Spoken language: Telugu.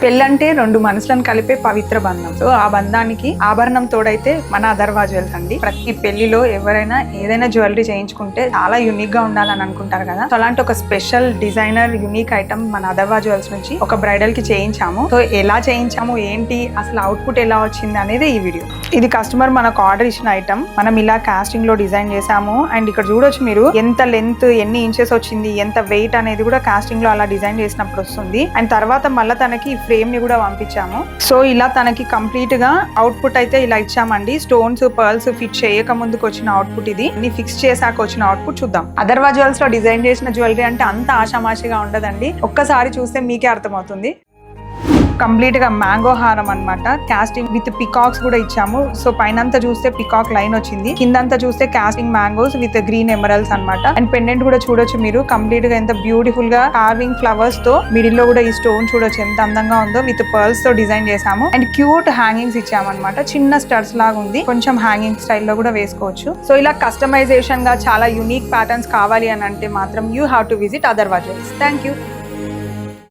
పెళ్ళంటే రెండు మనసులను కలిపే పవిత్ర బంధం. సో ఆ బంధానికి ఆభరణం తోడైతే మన అథర్వా జ్యువెల్స్ అండి. ప్రతి పెళ్లిలో ఎవరైనా ఏదైనా జ్యువెలరీ చేయించుకుంటే చాలా యూనిక్ గా ఉండాలని అనుకుంటారు కదా. సో అలాంటి ఒక స్పెషల్ డిజైనర్ యూనిక్ ఐటమ్ మన అథర్వా జ్యువెల్స్ నుంచి ఒక బ్రైడల్ కి చేయించాము. సో ఎలా చేయించాము, ఏంటి, అసలు అవుట్పుట్ ఎలా వచ్చింది అనేది ఈ వీడియో. ఇది కస్టమర్ మనకు ఆర్డర్ ఇచ్చిన ఐటమ్. మనం ఇలా కాస్టింగ్ లో డిజైన్ చేసాము. అండ్ ఇక్కడ చూడొచ్చు మీరు ఎంత లెంత్, ఎన్ని ఇంచెస్ వచ్చింది, ఎంత వెయిట్ అనేది కూడా కాస్టింగ్ లో అలా డిజైన్ చేసినప్పుడు వస్తుంది. అండ్ తర్వాత మళ్ళీ తనకి ఫ్రేమ్ ని కూడా పంపించాము. సో ఇలా తనకి కంప్లీట్ గా అవుట్పుట్ అయితే ఇలా ఇచ్చామండి. స్టోన్స్, పర్ల్స్ ఫిట్ చేయక ముందుకు వచ్చిన అవుట్పుట్ ఇది. ఫిక్స్ చేసాక వచ్చిన అవుట్పుట్ చూద్దాం. అథర్వా జ్యువెల్స్ లో డిజైన్ చేసిన జ్యువెలరీ అంటే అంత ఆషామాషిగా ఉండదండి. ఒక్కసారి చూస్తే మీకే అర్థమవుతుంది. కంప్లీట్ గా మ్యాంగో హారం అన్నమాట. కాస్టింగ్ విత్ పికాక్స్ కూడా ఇచ్చాము. సో పైనంతా చూస్తే పికాక్ లైన్ వచ్చింది, కిందంతా చూస్తే casting mangoes with green emeralds అన్నమాట. అండ్ పెండెంట్ కూడా చూడొచ్చు మీరు. కంప్లీట్ గా ఎంత బ్యూటిఫుల్ గా కార్వింగ్ ఫ్లవర్స్ తో, మిడిల్ లో కూడా ఈ స్టోన్ చూడొచ్చు ఎంత అందంగా ఉందో. విత్ పర్ల్స్ తో డిజైన్ చేసాము. అండ్ క్యూట్ హ్యాంగింగ్స్ ఇచ్చామన్నమాట. చిన్న స్టడ్స్ లాగా ఉంది, కొంచెం హ్యాంగింగ్ స్టైల్లో కూడా వేసుకోవచ్చు. సో ఇలా కస్టమైజేషన్ గా చాలా యూనిక్ ప్యాటర్న్స్ కావాలి అని అంటే మాత్రం you have to visit Atharva jewels. Thank you.